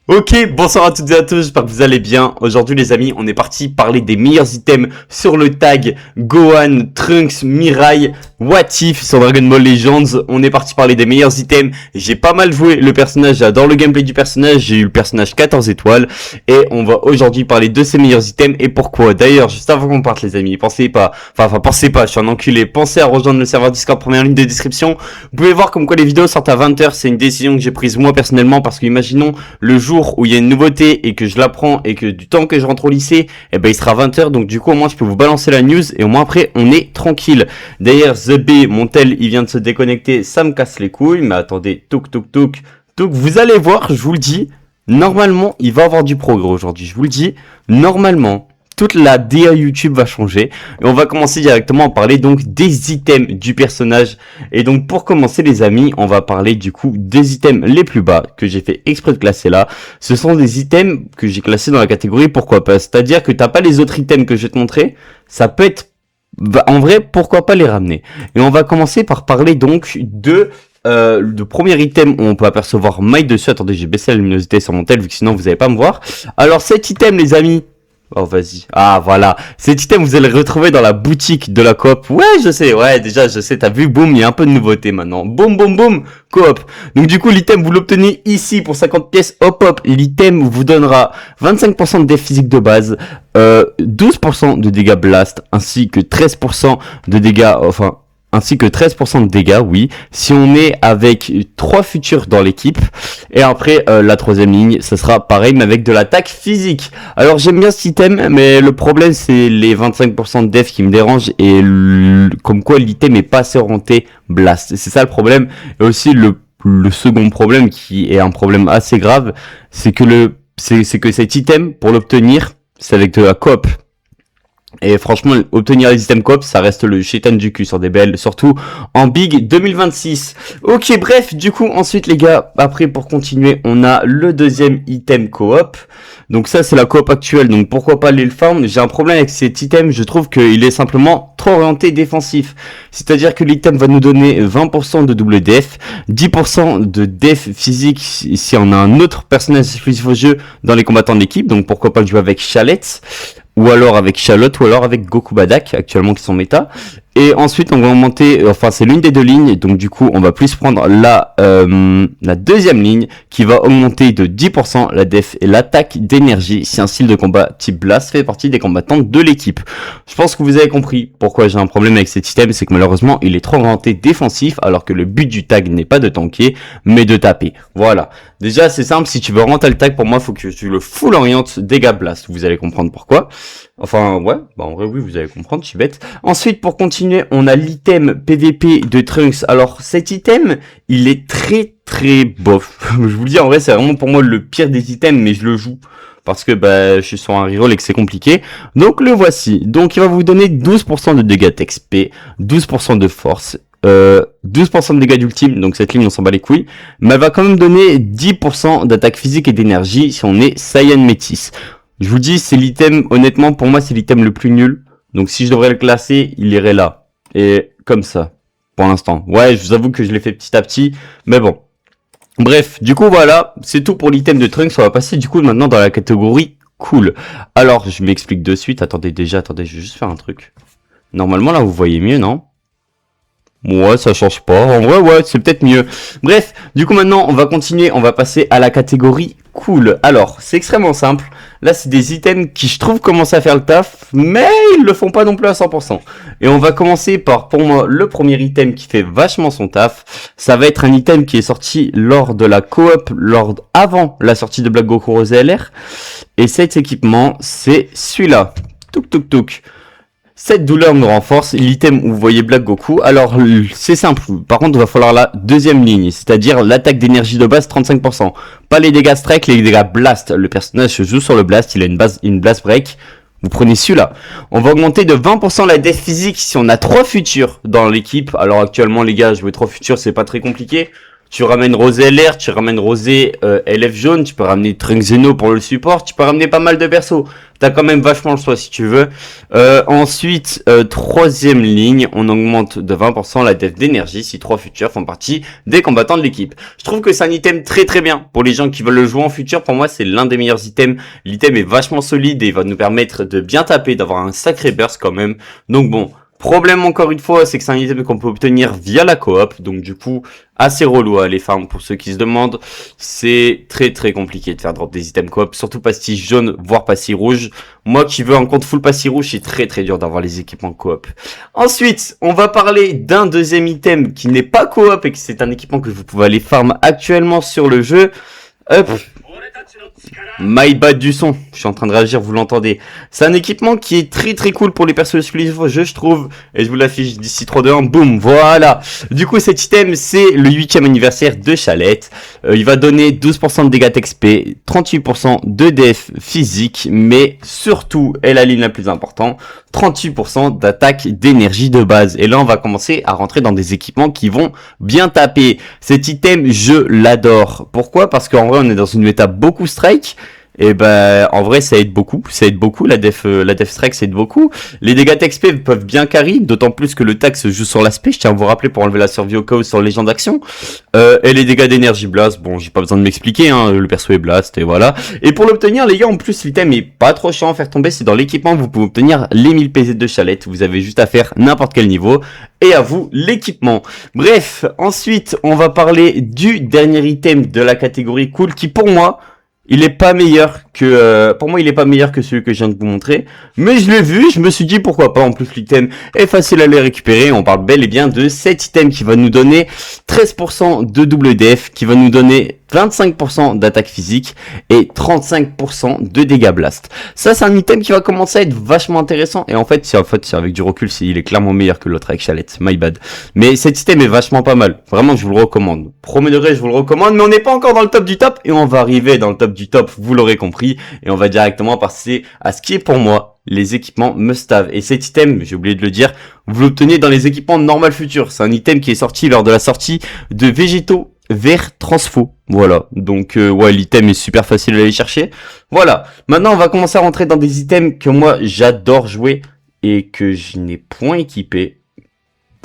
Ok, bonsoir à toutes et à tous, j'espère que vous allez bien. Aujourd'hui les amis, on est parti parler des meilleurs items sur le tag Gohan, Trunks, Mirai, What If sur Dragon Ball Legends. On est parti parler des meilleurs items. J'ai pas mal joué le personnage, j'adore le gameplay du personnage, j'ai eu le personnage 14 étoiles. Et on va aujourd'hui parler de ces meilleurs items et pourquoi. D'ailleurs, juste avant qu'on parte les amis, pensez pas, je suis un enculé, pensez à rejoindre le serveur Discord, première ligne de description. Vous pouvez voir comme quoi les vidéos sortent à 20h, c'est une décision que j'ai prise moi personnellement parce que imaginons le jour où il y a une nouveauté et que je l'apprends et que du temps que je rentre au lycée, eh ben il sera 20h, donc du coup au moins je peux vous balancer la news et au moins après on est tranquille. D'ailleurs The B, mon tel il vient de se déconnecter, ça me casse les couilles, mais attendez, touk, vous allez voir, je vous le dis, normalement il va avoir du progrès aujourd'hui, je vous le dis, normalement. Toute la DA YouTube va changer et on va commencer directement à parler donc des items du personnage. Et donc pour commencer les amis, on va parler du coup des items les plus bas que j'ai fait exprès de classer là. Ce sont des items que j'ai classés dans la catégorie pourquoi pas. C'est-à-dire que t'as pas les autres items que je vais te montrer, ça peut être en vrai pourquoi pas les ramener. Et on va commencer par parler donc de le premier item où on peut apercevoir maille dessus. Attendez, j'ai baissé la luminosité sur mon tel vu que sinon vous n'allez pas me voir. Alors cet item les amis. Oh vas-y. Ah voilà. Cet item vous allez le retrouver dans la boutique de la coop. Ouais je sais, déjà je sais, t'as vu, boum, il y a un peu de nouveauté maintenant. Boum, coop. Donc du coup l'item vous l'obtenez ici pour 50 pièces, hop. L'item vous donnera 25% de def physique de base, 12% de dégâts blast, ainsi que 13% de dégâts, ainsi que 13% de dégâts, oui, si on est avec 3 futurs dans l'équipe. Et après, la troisième ligne, ce sera pareil, mais avec de l'attaque physique. Alors, j'aime bien cet item, mais le problème, c'est les 25% de def qui me dérangent, et comme quoi l'item est pas assez orienté blast. C'est ça le problème. Et aussi, le second problème, qui est un problème assez grave, c'est que c'est que cet item, pour l'obtenir, c'est avec de la coop. Et franchement, obtenir les items coop, ça reste le chétan du cul sur des belles, surtout en Big 2026. Ok, bref, du coup, ensuite les gars, après pour continuer, on a le deuxième item coop. Donc ça, c'est la coop actuelle, donc pourquoi pas aller le farm. J'ai un problème avec cet item, je trouve qu'il est simplement trop orienté défensif. C'est-à-dire que l'item va nous donner 20% de double def, 10% de def physique si on a un autre personnage exclusif au jeu dans les combattants de l'équipe, donc pourquoi pas le jouer avec Chalette. Ou alors avec Charlotte, ou alors avec Goku Badak, actuellement qui sont méta. Et ensuite, on va augmenter, c'est l'une des deux lignes, donc du coup, on va plus prendre la deuxième ligne, qui va augmenter de 10% la def et l'attaque d'énergie, si un style de combat type Blast fait partie des combattants de l'équipe. Je pense que vous avez compris pourquoi j'ai un problème avec cet item, c'est que malheureusement, il est trop orienté défensif, alors que le but du tag n'est pas de tanker, mais de taper. Voilà. Déjà, c'est simple, si tu veux rentrer le tag, pour moi, faut que tu le full oriente dégâts Blast. Vous allez comprendre pourquoi. Enfin, ouais, en vrai, oui, vous allez comprendre, je suis bête. Ensuite, pour continuer, on a l'item PVP de Trunks. Alors, cet item, il est très bof. Je vous le dis, en vrai, c'est vraiment pour moi le pire des items, mais je le joue. Parce que, je suis sur un reroll et que c'est compliqué. Donc, le voici. Donc, il va vous donner 12% de dégâts d'XP, 12% de force, 12% de dégâts d'ultime, donc cette ligne on s'en bat les couilles, mais elle va quand même donner 10% d'attaque physique et d'énergie si on est Saiyan Métis. Je vous dis, c'est l'item, honnêtement, pour moi, c'est l'item le plus nul. Donc, si je devrais le classer, il irait là. Et comme ça, pour l'instant. Ouais, je vous avoue que je l'ai fait petit à petit, mais bon. Bref, du coup, voilà, c'est tout pour l'item de Trunks. On va passer, du coup, maintenant dans la catégorie cool. Alors, je m'explique de suite. Attendez, je vais juste faire un truc. Normalement, là, vous voyez mieux, non? Ouais, ça change pas. En vrai, ouais, c'est peut-être mieux. Bref, du coup, maintenant, on va continuer. On va passer à la catégorie cool. Alors, c'est extrêmement simple. Là, c'est des items qui, je trouve, commencent à faire le taf, mais ils le font pas non plus à 100%. Et on va commencer par, pour moi, le premier item qui fait vachement son taf. Ça va être un item qui est sorti lors de la coop, avant la sortie de Black Goku Rose LR. Et cet équipement, c'est celui-là. Touk. Cette douleur me renforce, l'item où vous voyez Black Goku. Alors, c'est simple. Par contre, il va falloir la deuxième ligne, c'est-à-dire l'attaque d'énergie de base 35%. Pas les dégâts strike, les dégâts blast. Le personnage se joue sur le blast, il a une blast break. Vous prenez celui-là. On va augmenter de 20% la def physique si on a 3 futurs dans l'équipe. Alors actuellement, les gars, jouer 3 futurs, c'est pas très compliqué. Tu ramènes Rosé LR, tu ramènes Rosé LF jaune, tu peux ramener Trunks Zeno pour le support, tu peux ramener pas mal de persos. T'as quand même vachement le choix si tu veux. Ensuite, troisième ligne, on augmente de 20% la def d'énergie si 3 futurs font partie des combattants de l'équipe. Je trouve que c'est un item très très bien pour les gens qui veulent le jouer en futur. Pour moi, c'est l'un des meilleurs items. L'item est vachement solide et il va nous permettre de bien taper, d'avoir un sacré burst quand même. Donc bon, problème encore une fois, c'est que c'est un item qu'on peut obtenir via la coop, donc du coup assez relou à les farm pour ceux qui se demandent. C'est très très compliqué de faire drop des items coop, surtout pastis jaune voire pastis rouge. Moi qui veux un compte full pastis rouge, c'est très très dur d'avoir les équipements coop. Ensuite, on va parler d'un deuxième item qui n'est pas coop et que c'est un équipement que vous pouvez aller farm actuellement sur le jeu. Hop. My bad du son, je suis en train de réagir, vous l'entendez. C'est un équipement qui est très très cool pour les persos exclusifs au jeu, je trouve. Et je vous l'affiche d'ici 3, 2, 1, boum, voilà. Du coup, cet item, c'est le 8e anniversaire de Chalette. Il va donner 12% de dégâts d'XP, 38% de def physique, mais surtout, et la ligne la plus importante, 38% d'attaque d'énergie de base. Et là, on va commencer à rentrer dans des équipements qui vont bien taper. Cet item, je l'adore. Pourquoi? Parce qu'en vrai, on est dans une méta beaucoup strike. Et ben en vrai ça aide beaucoup la def strike ça aide beaucoup. Les dégâts d'XP peuvent bien carry, d'autant plus que le tag se joue sur l'aspect, je tiens à vous rappeler pour enlever la survie au chaos sur Légende d'action. Et les dégâts d'énergie blast, bon j'ai pas besoin de m'expliquer hein, le perso est blast et voilà. Et pour l'obtenir les gars, en plus l'item est pas trop chiant à faire tomber, c'est dans l'équipement, vous pouvez obtenir les 1000 PZ de Chalette, vous avez juste à faire n'importe quel niveau et à vous l'équipement. Bref, ensuite on va parler du dernier item de la catégorie cool qui pour moi il est pas meilleur que pour moi il est pas meilleur que celui que je viens de vous montrer, mais je l'ai vu, je me suis dit pourquoi pas. En plus l'item est facile à les récupérer, on parle bel et bien de cet item qui va nous donner 13% de double def, qui va nous donner 25% d'attaque physique et 35% de dégâts blast. Ça c'est un item qui va commencer à être vachement intéressant et en fait c'est avec du recul, il est clairement meilleur que l'autre avec Chalette, my bad. Mais cet item est vachement pas mal, vraiment je vous le recommande. Premier degré je vous le recommande, mais on n'est pas encore dans le top du top et on va arriver dans le top du top, vous l'aurez compris, et on va directement passer à ce qui est pour moi les équipements must-have. Et cet item, j'ai oublié de le dire, vous l'obtenez dans les équipements normal futur. C'est un item qui est sorti lors de la sortie de Végétaux vers Transfo. Voilà, donc ouais, l'item est super facile à aller chercher. Voilà, maintenant on va commencer à rentrer dans des items que moi j'adore jouer et que je n'ai point équipé.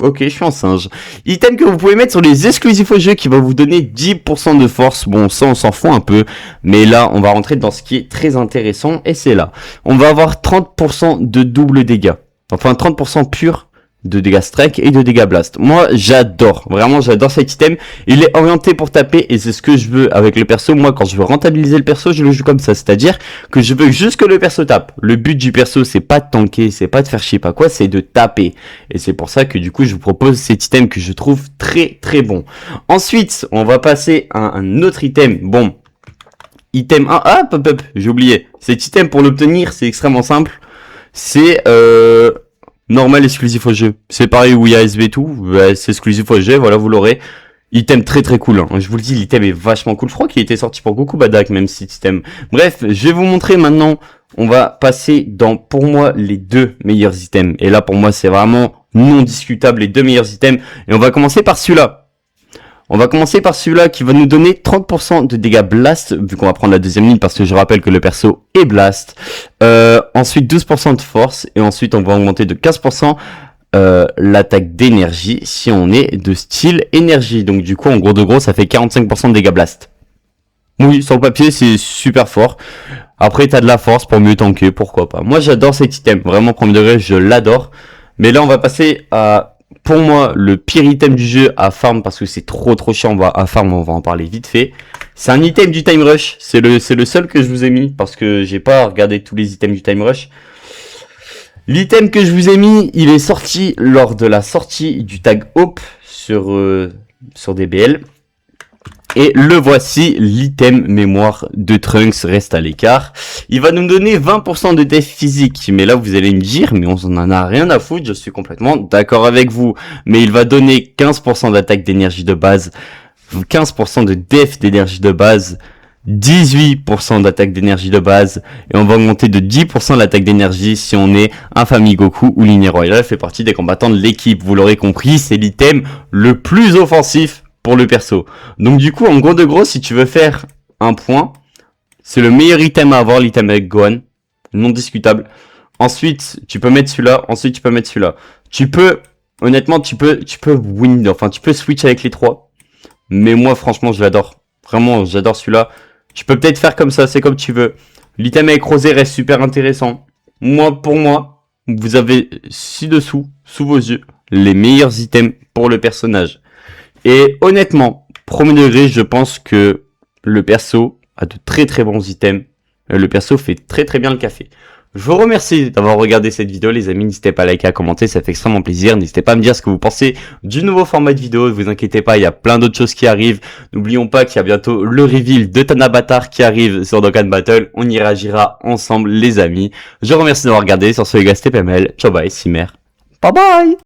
Ok, je suis un singe. Item que vous pouvez mettre sur les exclusifs au jeu qui va vous donner 10% de force. Bon, ça on s'en fout un peu. Mais là, on va rentrer dans ce qui est très intéressant. Et c'est là. On va avoir 30% de double dégâts. Enfin, 30% pur de dégâts strike et de dégâts blast. Moi, j'adore. Vraiment, j'adore cet item. Il est orienté pour taper et c'est ce que je veux avec le perso. Moi, quand je veux rentabiliser le perso, je le joue comme ça. C'est-à-dire que je veux juste que le perso tape. Le but du perso, c'est pas de tanker, c'est pas de faire chier pas quoi, c'est de taper. Et c'est pour ça que du coup, je vous propose cet item que je trouve très très bon. Ensuite, on va passer à un autre item. Bon. Item 1. Ah, pop, j'ai oublié. Cet item, pour l'obtenir, c'est extrêmement simple. C'est normal exclusif au jeu. C'est pareil où il y a SB tout, c'est exclusif au jeu, voilà, vous l'aurez. Item très très cool, hein. Je vous le dis, l'item est vachement cool. Je crois qu'il était sorti pour Goku Badak, même si item. Bref, je vais vous montrer maintenant, on va passer dans, pour moi, les deux meilleurs items. Et là, pour moi, c'est vraiment non discutable, les deux meilleurs items. Et on va commencer par celui-là. On va commencer par celui-là qui va nous donner 30% de dégâts blast, vu qu'on va prendre la deuxième ligne parce que je rappelle que le perso est blast. Ensuite 12% de force et ensuite on va augmenter de 15% l'attaque d'énergie si on est de style énergie. Donc du coup en gros de gros ça fait 45% de dégâts blast. Oui, sur le papier c'est super fort. Après t'as de la force pour mieux tanker, pourquoi pas. Moi j'adore cet item, vraiment premier degré je l'adore. Mais là on va passer à... Pour moi, le pire item du jeu à farm, parce que c'est trop chiant, on va en parler vite fait. C'est un item du time rush. C'est le seul que je vous ai mis, parce que j'ai pas regardé tous les items du time rush. L'item que je vous ai mis, il est sorti lors de la sortie du tag Hope sur DBL. Et le voici, l'item mémoire de Trunks reste à l'écart. Il va nous donner 20% de def physique. Mais là, vous allez me dire, mais on en a rien à foutre, je suis complètement d'accord avec vous. Mais il va donner 15% d'attaque d'énergie de base, 15% de def d'énergie de base, 18% d'attaque d'énergie de base, et on va augmenter de 10% l'attaque d'énergie si on est un Famille Goku ou Ligne Royale. Elle fait partie des combattants de l'équipe, vous l'aurez compris, c'est l'item le plus offensif pour le perso. Donc du coup, en gros de gros, si tu veux faire un point, c'est le meilleur item à avoir, l'item avec Gohan. Non discutable. Ensuite, tu peux mettre celui-là. Ensuite, tu peux mettre celui-là. Tu peux, honnêtement, tu peux win, enfin, tu peux switch avec les trois. Mais moi, franchement, je l'adore. Vraiment, j'adore celui-là. Tu peux peut-être faire comme ça, c'est comme tu veux. L'item avec Rosé reste super intéressant. Moi, pour moi, vous avez ci-dessous, sous vos yeux, les meilleurs items pour le personnage. Et honnêtement, premier degré, je pense que le perso a de très très bons items. Le perso fait très très bien le café. Je vous remercie d'avoir regardé cette vidéo les amis, n'hésitez pas à liker, à commenter, ça fait extrêmement plaisir. N'hésitez pas à me dire ce que vous pensez du nouveau format de vidéo, ne vous inquiétez pas, il y a plein d'autres choses qui arrivent. N'oublions pas qu'il y a bientôt le reveal de Tanabatar qui arrive sur Dokkan Battle, on y réagira ensemble les amis. Je vous remercie d'avoir regardé, sur ce les gars c'était PML, ciao bye, Simer, bye bye.